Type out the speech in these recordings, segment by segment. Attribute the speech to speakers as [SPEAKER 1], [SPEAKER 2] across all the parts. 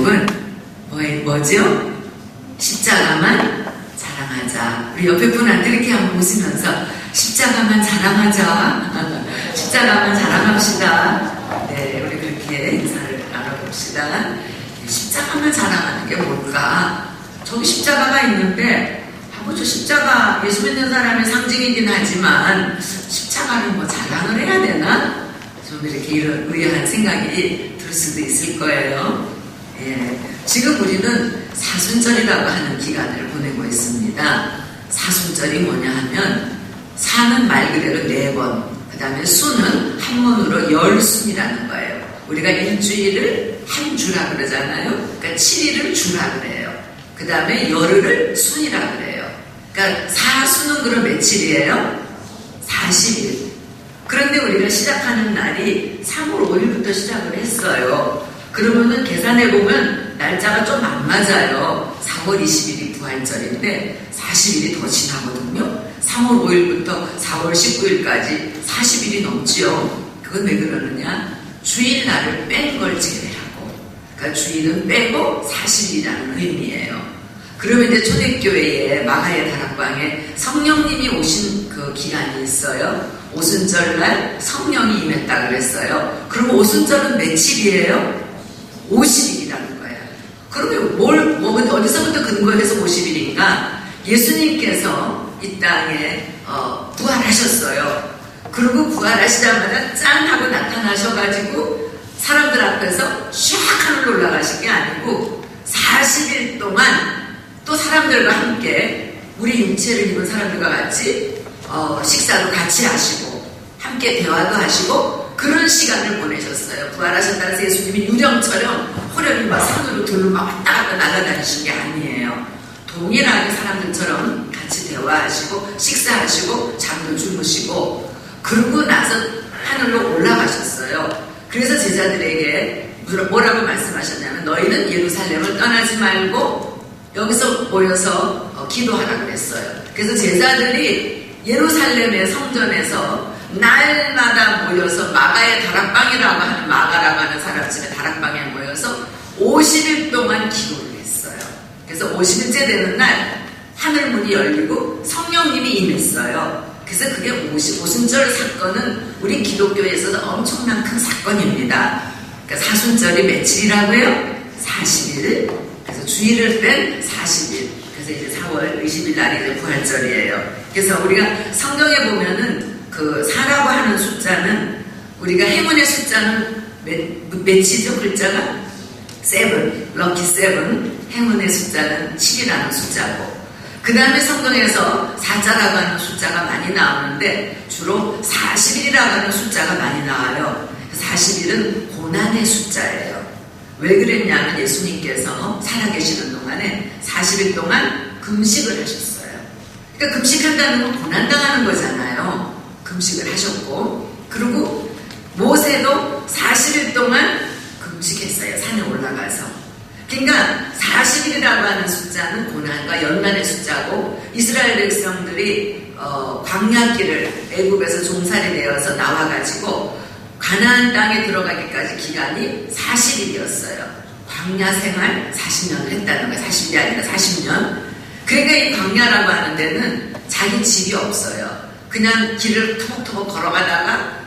[SPEAKER 1] 제목은 뭐죠? 십자가만 자랑하자. 우리 옆에 분한테 이렇게 한번 보시면서 십자가만 자랑하자. 십자가만 자랑합시다. 네, 우리 그렇게 인사를 나눠봅시다. 십자가만 자랑하는 게 뭘까? 저기 십자가가 있는데 저 십자가 예수 믿는 사람의 상징이긴 하지만 십자가를 뭐 자랑을 해야 되나? 좀 이렇게 이런 의아한 생각이 들 수도 있을 거예요. 예, 지금 우리는 사순절이라고 하는 기간을 보내고 있습니다. 사순절이 뭐냐 하면 사는 말 그대로 4번, 그 다음에 수는 한문으로 열순이라는 거예요. 우리가 일주일을 한 주라 그러잖아요. 그러니까 7일을 주라 그래요. 그 다음에 열흘을 순이라 그래요. 그러니까 사수는 그럼 며칠이에요? 40일. 그런데 우리가 시작하는 날이 3월 5일부터 시작을 했어요. 그러면은 계산해보면 날짜가 좀 안 맞아요. 4월 20일이 부활절인데 40일이 더 지나거든요. 3월 5일부터 4월 19일까지 40일이 넘지요. 그건 왜 그러느냐? 주일날을 뺀 걸 제외하고, 그러니까 주일은 빼고 40일이라는 의미예요. 그러면 이제 초대교회에 마가의 다락방에 성령님이 오신 그 기간이 있어요. 오순절날 성령이 임했다 그랬어요. 그럼 오순절은 며칠이에요? 50일이라는 거예요. 그러면 어디서부터 근거해서 50일인가? 예수님께서 이 땅에 부활하셨어요. 그리고 부활하시자마자 짠 하고 나타나셔가지고 사람들 앞에서 샥 하늘로 올라가신 게 아니고 40일 동안 또 사람들과 함께 우리 육체를 입은 사람들과 같이 식사도 같이 하시고 함께 대화도 하시고 그런 시간을 보내셨어요. 부활하셨다고 해서 예수님이 유령처럼 호련히 막 산으로 들로 막 왔다 갔다 날아다니신 게 아니에요. 동일하게 사람들처럼 같이 대화하시고 식사하시고 잠도 주무시고 그러고 나서 하늘로 올라가셨어요. 그래서 제자들에게 뭐라고 말씀하셨냐면 너희는 예루살렘을 떠나지 말고 여기서 모여서 기도하라 그랬어요. 그래서 제자들이 예루살렘의 성전에서 날마다 모여서 마가의 다락방이라고 하는 마가라고 하는 사람 집에 다락방에 모여서 50일 동안 기도를 했어요. 그래서 50일째 되는 날 하늘문이 열리고 성령님이 임했어요. 그래서 그게 오순절 사건은 우리 기독교에서도 엄청난 큰 사건입니다. 그러니까 사순절이 며칠이라고요? 40일. 그래서 주일을 뺀 40일. 그래서 이제 4월 20일 날이 이제 부활절이에요. 그래서 우리가 성경에 보면은 그 4라고 하는 숫자는 우리가 행운의 숫자는 몇이죠? 글자가? 7, 럭키 7. 행운의 숫자는 7이라는 숫자고 그 다음에 성경에서 4자라고 하는 숫자가 많이 나오는데 주로 40일이라고 하는 숫자가 많이 나와요. 40일은 고난의 숫자예요. 왜 그랬냐면 예수님께서 살아계시는 동안에 40일 동안 금식을 하셨어요. 그러니까 금식한다는 건 고난당하는 거잖아요. 금식을 하셨고 그리고 모세도 40일 동안 금식했어요. 산에 올라가서. 그러니까 40일이라고 하는 숫자는 고난과 연단의 숫자고 이스라엘 백성들이 광야길을 애굽에서 종살이 되어서 나와가지고 가나안 땅에 들어가기까지 기간이 40일이었어요. 광야 생활 40년을 했다는 거예요. 40일이 아니라 40년. 그러니까 이 광야라고 하는 데는 자기 집이 없어요. 그냥 길을 토목토목 걸어가다가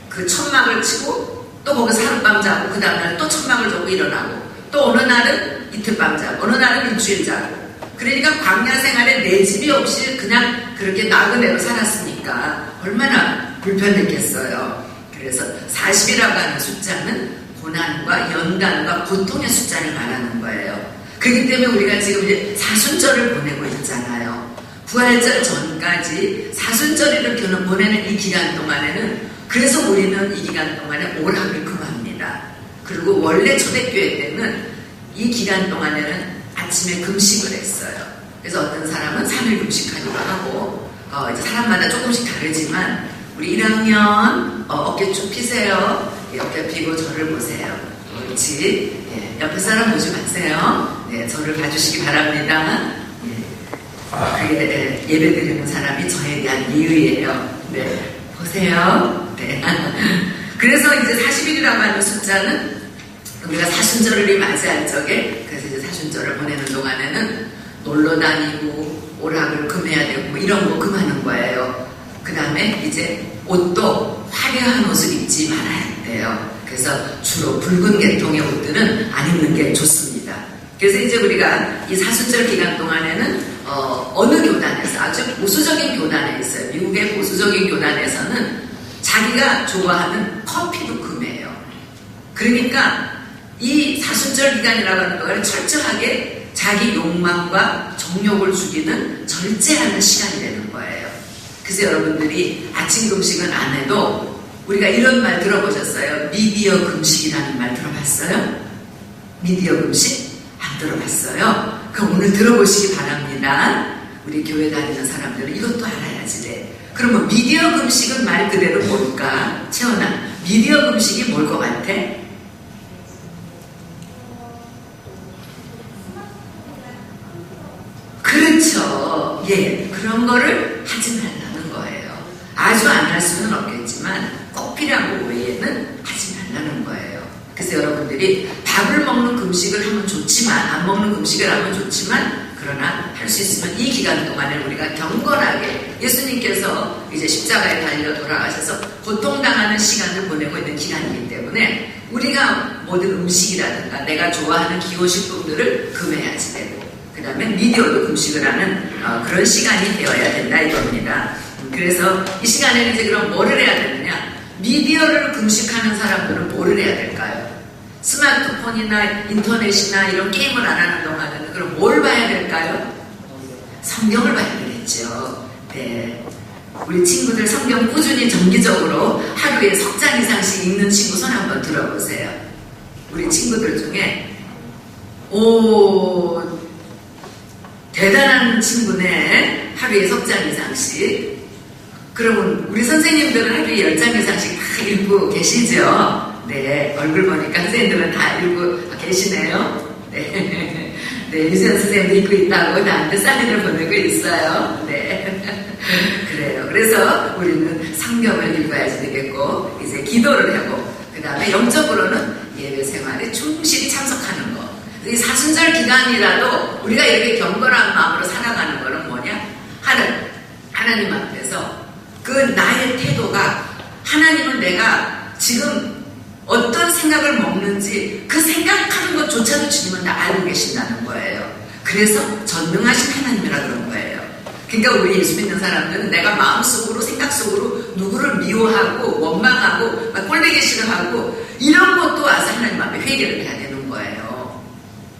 [SPEAKER 1] 그 천막을 치고 또 거기서 하룻밤 자고 그 다음날 또 천막을 져고 일어나고 또 어느 날은 이틀밤 자고 어느 날은 일주일 자고 그러니까 광야 생활에 내 집이 없이 그냥 그렇게 나그네로 살았으니까 얼마나 불편했겠어요. 그래서 40이라고 하는 숫자는 고난과 연단과 고통의 숫자를 말하는 거예요. 그렇기 때문에 우리가 지금 이제 사순절을 보내고 있잖아요. 부활절 전까지 사순절을 보내는 이 기간 동안에는 그래서 우리는 이 기간 동안에 오락을 금합니다. 그리고 원래 초대교회 때는 이 기간 동안에는 아침에 금식을 했어요. 그래서 어떤 사람은 3일 금식하기도 하고 이제 사람마다 조금씩 다르지만 우리 1학년 어깨 쭉 펴세요. 어깨 펴고 저를 보세요. 그렇지. 예, 옆에 사람 보지 마세요. 네, 저를 봐주시기 바랍니다. 예. 그게 예배 드리는 사람이 저에 대한 예의예요. 네, 보세요. 네. 그래서 이제 40일이라고 하는 숫자는 우리가 사순절을 맞이할 적에, 그래서 이제 사순절을 보내는 동안에는 놀러 다니고 오락을 금해야 되고 뭐 이런 거 금하는 거예요. 그 다음에 이제 옷도 화려한 옷을 입지 말아야 돼요. 그래서 주로 붉은 계통의 옷들은 안 입는 게 좋습니다. 그래서 이제 우리가 이 사순절 기간 동안에는 어느 교단에서, 아주 보수적인 교단에 있어요. 미국의 보수적인 교단에서는 자기가 좋아하는 커피도 금해요. 그러니까 이 사순절 기간이라고 하는 동안은 철저하게 자기 욕망과 정욕을 죽이는 절제하는 시간이 되는 거예요. 그래서 여러분들이 아침 금식은 안 해도 우리가 이런 말 들어보셨어요? 미디어 금식이라는 말 들어봤어요? 미디어 금식? 안 들어봤어요? 그럼 오늘 들어보시기 바랍니다. 우리 교회 다니는 사람들은 이것도 알아야지 돼. 그러면 미디어 금식은 말 그대로 뭘까? 채원아, 미디어 금식이 뭘 것 같아? 그렇죠. 예, 그런 거를 하지 말라는 거예요. 아주 안 할 수는 없겠지만 꼭 필요한 거 외에는 하지 말라는 거예요. 그래서 여러분들이 밥을 먹는 금식을 하면 좋지만, 안 먹는 금식을 하면 좋지만, 그러나 할 수 있으면 이 기간 동안에 우리가 경건하게, 예수님께서 이제 십자가에 달려 돌아가셔서 고통당하는 시간을 보내고 있는 기간이기 때문에 우리가 모든 음식이라든가 내가 좋아하는 기호식품들을 금해야지 되고, 그 다음에 미디어도 금식을 하는 그런 시간이 되어야 된다 이겁니다. 그래서 이 시간에는 이제 그럼 뭐를 해야 되느냐? 미디어를 금식하는 사람들은 뭐를 해야 될까요? 스마트폰이나 인터넷이나 이런 게임을 안 하는 동안에는 그럼 뭘 봐야 될까요? 성경을 봐야 되겠죠. 네. 우리 친구들 성경 꾸준히 정기적으로 하루에 석 장 이상씩 읽는 친구 손 한번 들어보세요. 우리 친구들 중에 대단한 친구네. 하루에 석 장 이상씩. 그러면 우리 선생님들은 하루에 10장 이상씩 다 읽고 계시죠? 네, 얼굴 보니까 선생님들은 다 읽고 계시네요. 네, 네, 유지연 선생님도 읽고 있다고 나한테 사진을 보내고 있어요. 네, 그래요. 그래서 우리는 성경을 읽어야지 되겠고, 이제 기도를 하고, 그 다음에 영적으로는 예배 생활에 충실히 참석하는 거. 이 사순절 기간이라도 우리가 이렇게 경건한 마음으로 살아가는 거는 뭐냐? 하나님 앞에서 그 나의 태도가, 하나님은 내가 지금 어떤 생각을 먹는지 그 생각하는 것조차도 주님은 다 알고 계신다는 거예요. 그래서 전능하신 하나님이라 그런 거예요. 그러니까 우리 예수 믿는 사람들은 내가 마음속으로, 생각 속으로 누구를 미워하고 원망하고 막 꼴보기 싫어하고 이런 것도 와서 하나님 앞에 회개를 해야 되는 거예요.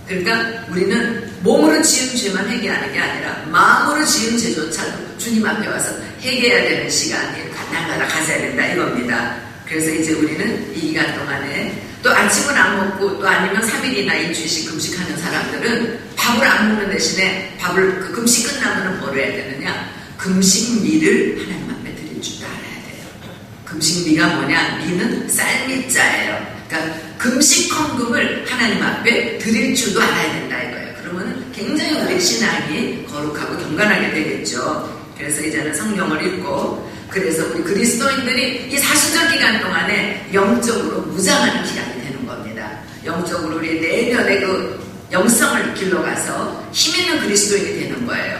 [SPEAKER 1] 그러니까 우리는 몸으로 지은 죄만 회개하는 게 아니라 마음으로 지은 죄조차도 주님 앞에 와서 회개해야 되는 시간이 날마다 가져야 된다 이겁니다. 그래서 이제 우리는 이 기간 동안에 또 아침을 안 먹고 또 아니면 3일이나 2주씩 금식하는 사람들은 밥을 안 먹는 대신에 그 금식 끝나면 뭘 해야 되느냐? 금식미를 하나님 앞에 드릴 줄도 알아야 돼요. 금식미가 뭐냐? 미는 쌀미자예요. 그러니까 금식 헌금을 하나님 앞에 드릴 줄도 알아야 된다 이거예요. 그러면 굉장히 우리 신앙이 거룩하고 경건하게 되겠죠. 그래서 이제는 성경을 읽고, 그래서 우리 그리스도인들이 이 사순절 기간 동안에 영적으로 무장하는 기간이 되는 겁니다. 영적으로 우리 내면의 그 영성을 길러가서 힘있는 그리스도인이 되는 거예요.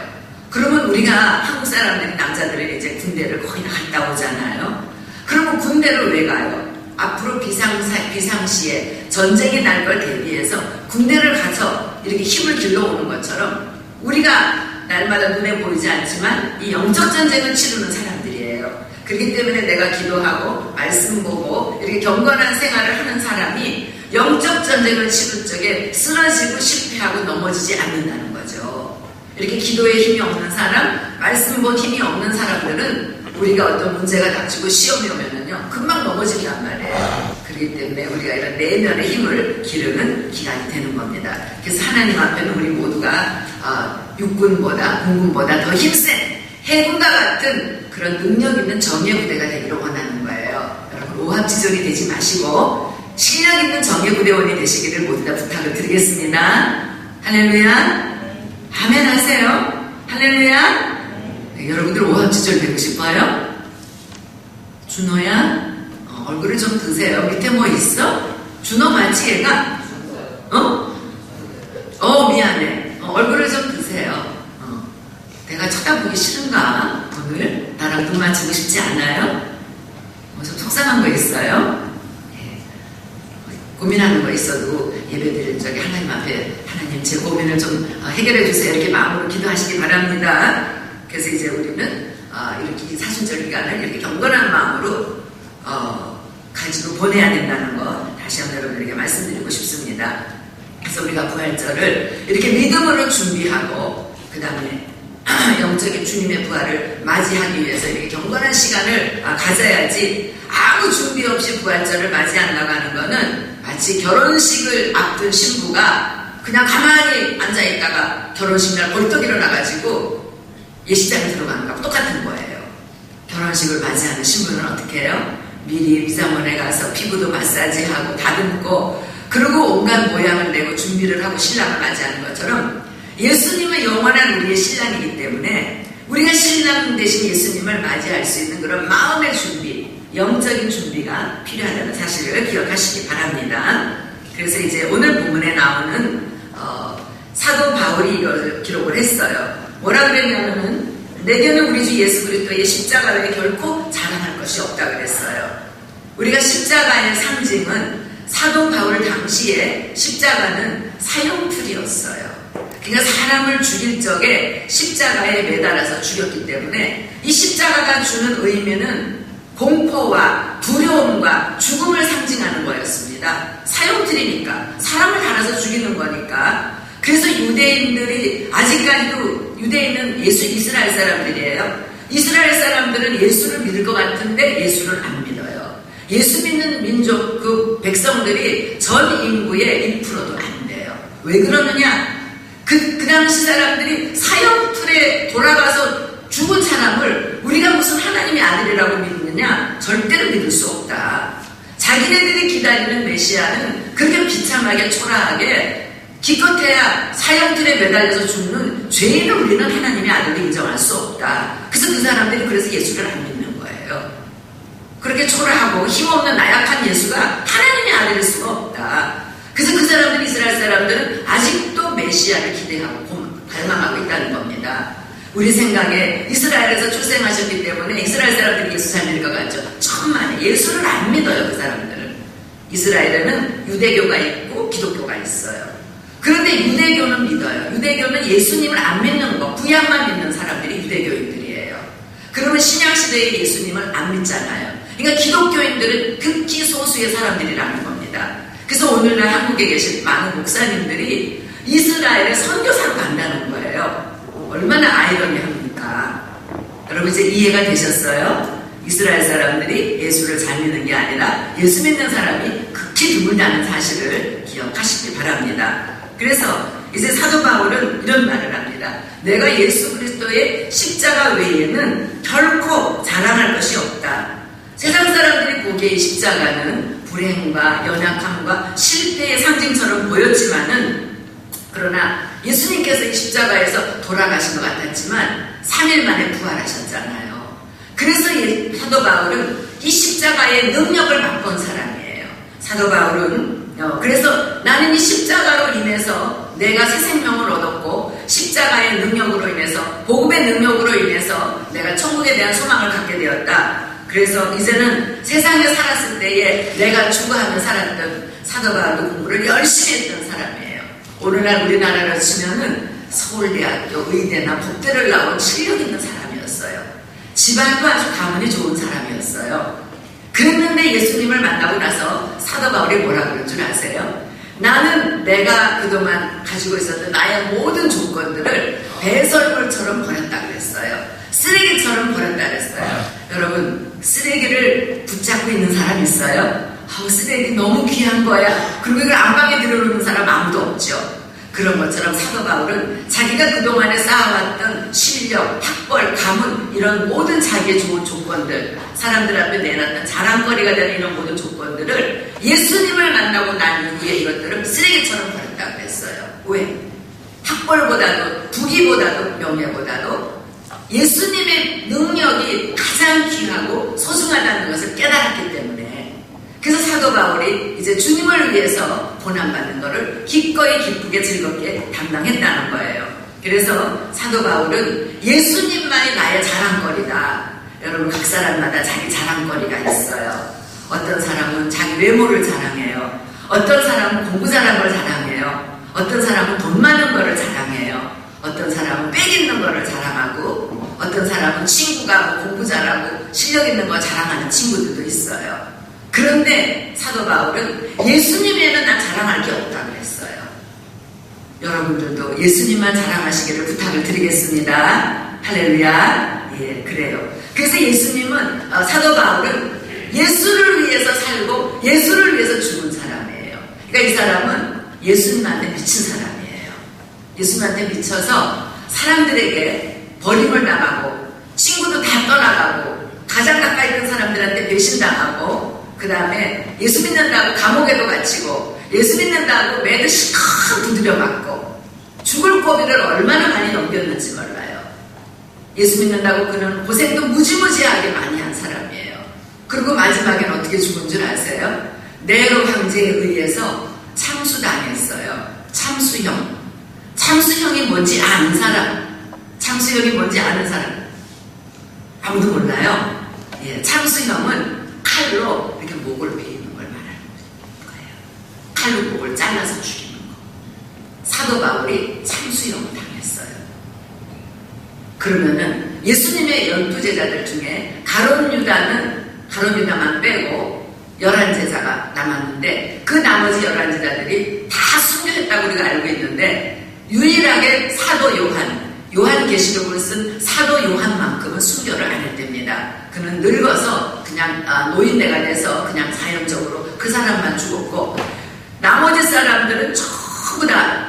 [SPEAKER 1] 그러면 우리가 한국 사람들이, 남자들은 이제 군대를 거의 다 갔다 오잖아요. 그러면 군대를 왜 가요? 앞으로 비상시에 전쟁이 날 걸 대비해서 군대를 가서 이렇게 힘을 길러오는 것처럼 우리가 날마다 눈에 보이지 않지만 이 영적 전쟁을 치르는 사람들이에요. 그렇기 때문에 내가 기도하고 말씀 보고 이렇게 경건한 생활을 하는 사람이 영적 전쟁을 치를 적에 쓰러지고 실패하고 넘어지지 않는다는 거죠. 이렇게 기도에 힘이 없는 사람, 말씀 본 힘이 없는 사람들은 우리가 어떤 문제가 닥치고 시험이 오면은요 금방 넘어진단 말이에요. 그렇기 때문에 우리가 이런 내면의 힘을 기르는 기간이 되는 겁니다. 그래서 하나님 앞에는 우리 모두가 육군보다 공군보다 더 힘센 해군과 같은 그런 능력 있는 정예 부대가 되기를 원하는 거예요. 여러분 오합지졸이 되지 마시고 실력 있는 정예 부대원이 되시기를 모두 다 부탁을 드리겠습니다. 할렐루야. 아멘 하세요. 할렐루야. 네, 여러분들 오합지졸 되고 싶어요? 준호야 얼굴을 좀 드세요. 밑에 뭐 있어? 준호 맞지 얘가? 미안해. 얼굴을 좀 드세요. 내가 쳐다보기 싫은가? 오늘 나랑 눈 맞추고 싶지 않아요? 좀 속상한 거 있어요? 고민하는 거 있어도 예배드릴 적에 하나님 앞에 하나님 제 고민을 좀 해결해 주세요. 이렇게 마음으로 기도하시기 바랍니다. 그래서 이제 우리는 이렇게 사순절 기간을 이렇게 경건한 마음으로 가지고 보내야 된다는 거 다시 한번 여러분들에게 말씀드리고 싶습니다. 그래서 우리가 부활절을 이렇게 믿음으로 준비하고 그 다음에 영적인 주님의 부활을 맞이하기 위해서 이렇게 경건한 시간을 가져야지 아무 준비 없이 부활절을 맞이한다고 하는 거는 마치 결혼식을 앞둔 신부가 그냥 가만히 앉아있다가 결혼식 날 벌떡 일어나가지고 예식장에 들어가는 거하고 똑같은 거예요. 결혼식을 맞이하는 신부는 어떻게 해요? 미리 미장원에 가서 피부도 마사지하고 다듬고 그리고 온갖 모양을 내고 준비를 하고 신랑을 맞이하는 것처럼 예수님은 영원한 우리의 신랑이기 때문에 우리가 신랑 대신 예수님을 맞이할 수 있는 그런 마음의 준비, 영적인 준비가 필요하다는 사실을 기억하시기 바랍니다. 그래서 이제 오늘 본문에 나오는 사도 바울이 이걸 기록을 했어요. 뭐라 그랬냐면은 내게는 우리 주 예수 그리스도의 십자가 외에 결코 자랑할 것이 없다 그랬어요. 우리가 십자가의 상징은 사도 바울 당시에 십자가는 사형틀이었어요. 그러니까 사람을 죽일 적에 십자가에 매달아서 죽였기 때문에 이 십자가가 주는 의미는 공포와 두려움과 죽음을 상징하는 거였습니다. 사형틀이니까 사람을 달아서 죽이는 거니까. 그래서 유대인들이 아직까지도 유대인은 이스라엘 사람들이에요. 이스라엘 사람들은 예수를 믿을 것 같은데 예수를 안 믿어요. 예수 믿는 민족 그 백성들이 전 인구의 1%도 안 돼요. 왜 그러느냐? 그 당시 사람들이 사형틀에 돌아가서 죽은 사람을 우리가 무슨 하나님의 아들이라고 믿느냐? 절대로 믿을 수 없다. 자기네들이 기다리는 메시아는 그렇게 비참하게 초라하게 기껏해야 사형틀에 매달려서 죽는 죄인을 우리는 하나님의 아들로 인정할 수 없다. 그래서 그 사람들이 그래서 예수를 안 믿는 거예요. 그렇게 초라하고 힘없는 나약한 예수가 하나님의 아들일 수가 없다. 그래서 그 사람들, 이스라엘 사람들은 아직도 메시아를 기대하고 갈망하고 있다는 겁니다. 우리 생각에 이스라엘에서 출생하셨기 때문에 이스라엘 사람들이 예수 잘 믿을 것 같죠? 천만에 예수를 안 믿어요. 그 사람들은. 이스라엘에는 유대교가 있고 기독교가 있어요. 그런데 유대교는 믿어요. 유대교는 예수님을 안 믿는 거, 구약만 믿는 사람들이 유대교인들이에요. 그러면 신약시대의 예수님을 안 믿잖아요. 그러니까 기독교인들은 극히 소수의 사람들이라는 겁니다. 그래서 오늘날 한국에 계신 많은 목사님들이 이스라엘에 선교사로 간다는 거예요. 얼마나 아이러니합니까? 여러분 이제 이해가 되셨어요? 이스라엘 사람들이 예수를 잘 믿는 게 아니라 예수 믿는 사람이 극히 드물다는 사실을 기억하시기 바랍니다. 그래서 이제 사도 바울은 이런 말을 합니다. 내가 예수 그리스도의 십자가 외에는 결코 자랑할 것이 없다. 세상 사람들이 보기에 이 십자가는 불행과 연약함과 실패의 상징처럼 보였지만은 그러나 예수님께서 이 십자가에서 돌아가신 것 같았지만 3일 만에 부활하셨잖아요. 그래서 사도 바울은 이 십자가의 능력을 맛본 사람이에요. 사도 바울은 그래서 나는 이 십자가로 인해서 내가 새 생명을 얻었고 십자가의 능력으로 인해서 복음의 능력으로 인해서 내가 천국에 대한 소망을 갖게 되었다. 그래서 이제는 세상에 살았을 때에 내가 추구하며 살았던 사도 바울도 공부를 열심히 했던 사람이에요. 오늘날 우리나라로 치면은 서울대학교 의대나 법대를 나온 실력 있는 사람이었어요. 집안도 아주 가문이 좋은 사람이었어요. 그랬는데 예수님을 만나고 나서 사도 바울이 뭐라고 그런 줄 아세요? 나는 내가 그동안 가지고 있었던 나의 모든 조건들을 배설물처럼 버렸다 그랬어요. 쓰레기처럼 버렸다 그랬어요. 여러분 쓰레기를 붙잡고 있는 사람 있어요? 쓰레기 너무 귀한 거야. 그리고 이걸 안방에 들여놓는 사람 아무도 없죠. 그런 것처럼 사도 바울은 자기가 그동안에 쌓아왔던 실력, 학벌, 가문 이런 모든 자기의 좋은 조건들, 사람들 앞에 내놨던 자랑거리가 되는 이런 모든 조건들을 예수님을 만나고 난 이후에 이것들을 쓰레기처럼 버렸다고 했어요. 왜? 학벌보다도 부귀보다도 명예보다도 예수님의 능력이 가장 귀하고 소중하다는 것을 깨달았기 때문에. 그래서 사도 바울이 이제 주님을 위해서 고난받는 것을 기꺼이 기쁘게 즐겁게 담당했다는 거예요. 그래서 사도 바울은 예수님만이 나의 자랑거리다. 여러분 각 사람마다 자기 자랑거리가 있어요. 어떤 사람은 자기 외모를 자랑해요. 어떤 사람은 공부 잘하는 걸 자랑해요. 어떤 사람은 돈 많은 거를 자랑해요. 어떤 사람은 빽 있는 거를 자랑하고 어떤 사람은 친구가 공부 잘하고 실력 있는 거 자랑하는 친구들도 있어요. 그런데 사도 바울은 예수님에는 난 자랑할 게 없다고 했어요. 여러분들도 예수님만 자랑하시기를 부탁을 드리겠습니다. 할렐루야. 예, 그래요. 그래서 예수님은 사도 바울은 예수를 위해서 살고 예수를 위해서 죽은 사람이에요. 그러니까 이 사람은 예수님한테 미친 사람이에요. 예수님한테 미쳐서 사람들에게 버림을 당하고 친구도 다 떠나가고 가장 가까이 있는 사람들한테 배신당하고 그 다음에 예수 믿는다고 감옥에도 갇히고 예수 믿는다고 매를 실컷 두드려 맞고 죽을 고비를 얼마나 많이 넘겼는지 몰라요. 예수 믿는다고 그는 고생도 무지무지하게 많이 한 사람이에요. 그리고 마지막엔 어떻게 죽은 줄 아세요? 네로 황제에 의해서 참수당했어요. 참수형. 참수형이 뭔지 아는 사람. 참수형이 뭔지 아는 사람. 아무도 몰라요. 예, 참수형은 칼로 이렇게 목을 베이는 걸 말하는 거예요. 칼로 목을 잘라서 죽이는 거. 사도 바울이 참수형을 당했어요. 그러면은 예수님의 12제자들 중에 가룟 유다만 빼고 11제자가 남았는데 그 나머지 11제자들이 다 순교했다고 우리가 알고 있는데 유일하게 사도 요한계시록을 쓴 사도 요한만큼은 순교를 안 했답니다. 그는 늙어서 그냥 노인네가 돼서 그냥 자연적으로 그 사람만 죽었고 나머지 사람들은 전부 다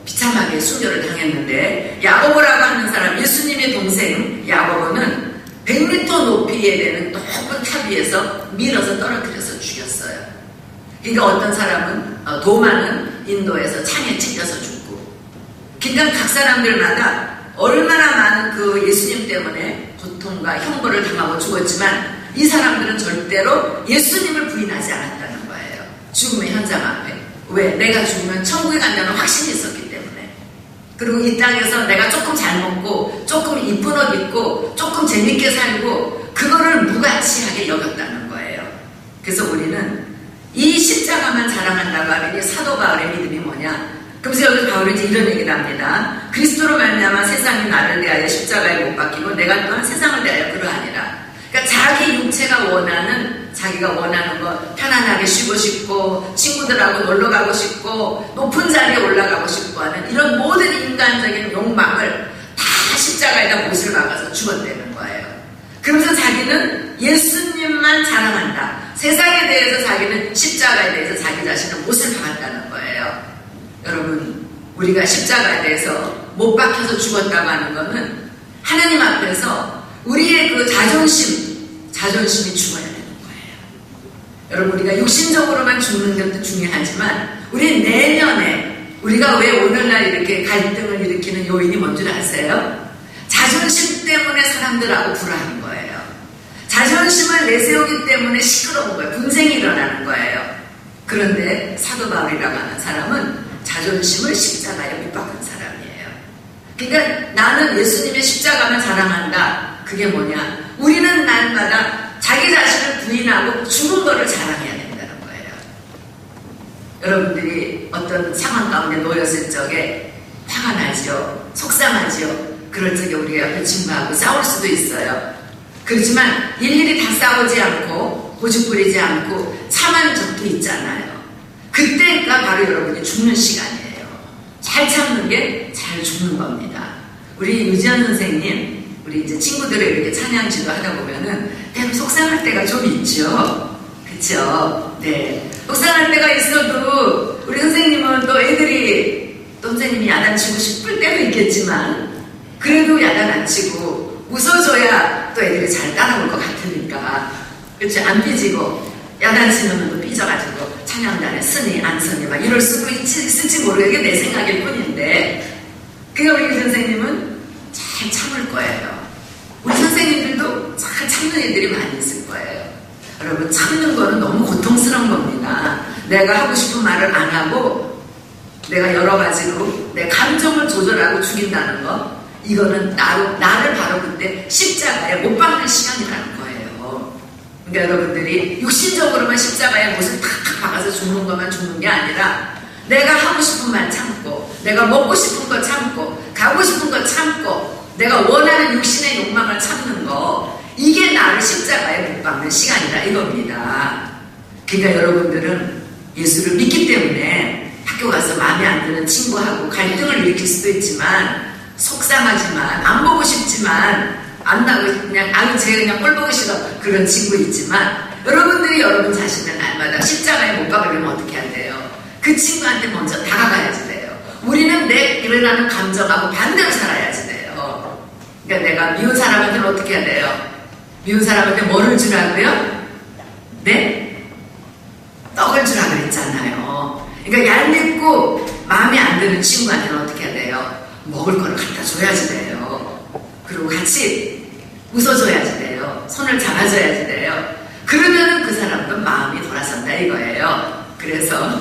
[SPEAKER 1] 비참하게 순교를 당했는데 야고보라고 하는 사람, 예수님의 동생 야고보는 100m 높이에 되는 높은 탑 위에서 밀어서 떨어뜨려서 죽였어요. 그러니까 어떤 사람은 도마는 인도에서 창에 찔려서 죽고, 그러니까 각 사람들마다 얼마나 많은 그 예수님 때문에 고통과 형벌을 당하고 죽었지만 이 사람들은 절대로 예수님을 부인하지 않았다는 거예요. 죽음의 현장 앞에. 왜? 내가 죽으면 천국에 간다는 확신이 있었기 때문에. 그리고 이 땅에서 내가 조금 잘 먹고 조금 이쁜 옷 입고 조금 재밌게 살고 그거를 무가치하게 여겼다는 거예요. 그래서 우리는 이 십자가만 자랑한다고 하면 이 사도 바울의 믿음이 뭐냐? 그래서 여기 바울이 이제 이런 얘기를 합니다. 그리스도로 말미암아 세상이 나를 대하여 십자가에 못 박히고 내가 또한 세상을 대하여 그러하니라. 그러니까 자기 육체가 자기가 원하는 거, 편안하게 쉬고 싶고 친구들하고 놀러 가고 싶고 높은 자리에 올라가고 싶고 하는 이런 모든 인간적인 욕망을 다 십자가에다 못을 박아서 죽었다는 거예요. 그러면서 자기는 예수님만 자랑한다. 세상에 대해서 자기는 십자가에 대해서 자기 자신은 못을 박았다는 거예요. 여러분, 우리가 십자가에 대해서 못 박혀서 죽었다고 하는 것은 하나님 앞에서 우리의 그 자존심이 죽어야 되는 거예요. 여러분, 우리가 육신적으로만 죽는 것도 중요하지만 우리 내면에 우리가 왜 오늘날 이렇게 갈등을 일으키는 요인이 뭔지 아세요? 자존심 때문에 사람들하고 불화하는 거예요. 자존심을 내세우기 때문에 시끄러운 거예요. 분쟁이 일어나는 거예요. 그런데 사도 바울이라고 하는 사람은 자존심을 십자가에 못 박은 사람이에요. 그러니까 나는 예수님의 십자가만 자랑한다. 그게 뭐냐? 우리는 날마다 자기 자신을 부인하고 죽은 거를 자랑해야 된다는 거예요. 여러분들이 어떤 상황 가운데 놓였을 적에 화가 나죠. 속상하죠. 그럴 적에 우리가 옆에 친구하고 싸울 수도 있어요. 그렇지만 일일이 다 싸우지 않고 고집 부리지 않고 참은 적도 있잖아요. 그때가 바로 여러분이 죽는 시간이에요. 잘 참는 게 잘 죽는 겁니다. 우리 유지연 선생님, 우리 이제 친구들을 이렇게 찬양 지도하다 보면은 때로 속상할 때가 좀 있죠. 그쵸? 네. 속상할 때가 있어도 우리 선생님은 또 애들이 또 선생님이 야단치고 싶을 때도 있겠지만 그래도 야단 안 치고 웃어줘야 또 애들이 잘 따라올 것 같으니까. 그치? 안 삐지고 야단치면 또 삐져가지고 찬양단에 쓰니 안 쓰니 막 이럴 수도 있을지 모르게 내 생각일 뿐인데 그러니까 우리 선생님은 잘 참을 거예요. 우리 선생님들도 잘 참는 애들이 많이 있을 거예요. 여러분, 참는 거는 너무 고통스러운 겁니다. 내가 하고 싶은 말을 안 하고 내가 여러 가지로 내 감정을 조절하고 죽인다는 거, 이거는 나를 바로 그때 십자가에 못 박는 시간이라는 거예요. 그러니까 여러분들이 육신적으로만 십자가에 못을 탁탁 박아서 죽는 것만 죽는 게 아니라 내가 하고 싶은 말 참고, 내가 먹고 싶은 거 참고, 가고 싶은 거 참고, 내가 원하는 육신의 욕망을 참는 거, 이게 나를 십자가에 못 박는 시간이다 이겁니다. 그러니까 여러분들은 예수를 믿기 때문에 학교 가서 마음에 안 드는 친구하고 갈등을 일으킬 수도 있지만, 속상하지만, 안 보고 싶지만, 안 나고 그냥 쟤 그냥 꼴 보기 싫어 그런 친구 있지만, 여러분들이 여러분 자신을 날마다 십자가에 못 박으려면 어떻게 해야 돼요? 그 친구한테 먼저 다가가야지 돼요. 우리는 내 일어나는 감정하고 반대로 살아야지 돼요. 그러니까 내가 미운 사람한테는 어떻게 해야 돼요? 미운 사람한테 뭐를 주라고요? 네? 떡을 주라 그랬잖아요. 그러니까 얄밉고 마음에 안 드는 친구한테는 어떻게 해야 돼요? 먹을 거를 갖다 줘야지 돼요. 그리고 같이 웃어줘야지 돼요. 손을 잡아줘야지 돼요. 그러면은 그 사람도 마음이 돌아선다 이거예요. 그래서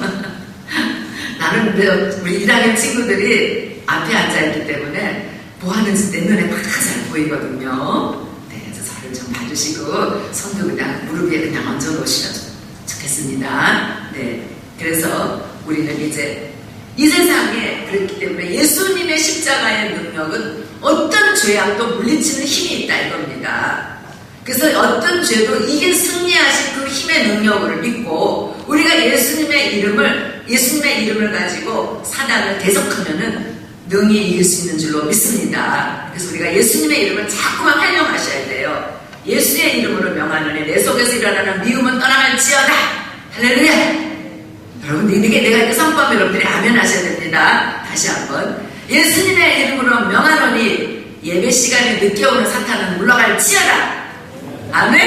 [SPEAKER 1] 나는 우리 1학년 친구들이 앞에 앉아있기 때문에 뭐 하는지 내 눈에 막 잘 보이거든요. 네, 그래서 저를 좀 봐주시고 손도 그냥 무릎 위에 그냥 얹어 놓으시면 좋겠습니다. 네, 그래서 우리는 이제 이 세상에 그렇기 때문에 예수님의 십자가의 능력은 어떤 죄악도 물리치는 힘이 있다 이겁니다. 그래서 어떤 죄도 이게 승리하신 그 힘의 능력을 믿고 우리가 예수님의 이름을 가지고 사단을 대적하면은 능히 이길 수 있는 줄로 믿습니다. 그래서 우리가 예수님의 이름을 자꾸만 활용하셔야 돼요. 예수의 이름으로 명하노니 내 속에서 일어나는 미움은 떠나갈지어다. 할렐루야. 여러분, 내가 이렇게 선포하면 여러분들이 아멘 하셔야 됩니다. 다시 한번. 예수님의 이름으로 명하노니 예배 시간에 늦게 오는 사탄은 물러갈지어다. 아멘?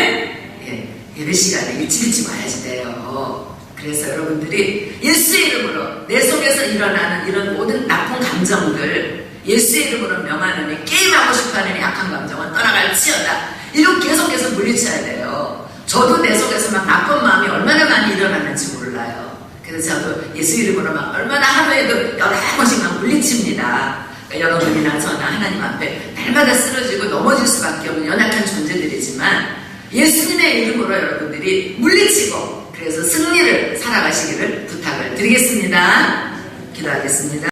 [SPEAKER 1] 예, 예배 시간에 일찍 와야지 돼요. 그래서 여러분들이 예수의 이름으로 내 속에서 일어나는 이런 모든 나쁜 감정들 예수의 이름으로 명하노니 게임하고 싶어하는 약한 감정은 떠나갈지어다. 이렇게 계속해서 물리쳐야 돼요. 저도 내 속에서 막 나쁜 마음이 얼마나 많이 일어나는지 몰라요. 그래서 저도 예수 이름으로 막 얼마나 하루에도 여러 번씩 막 물리칩니다. 그러니까 여러분이나 저나 하나님 앞에 날마다 쓰러지고 넘어질 수밖에 없는 연약한 존재들이지만 예수님의 이름으로 여러분들이 물리치고 그래서 승리를 살아가시기를 부탁을 드리겠습니다. 기도하겠습니다.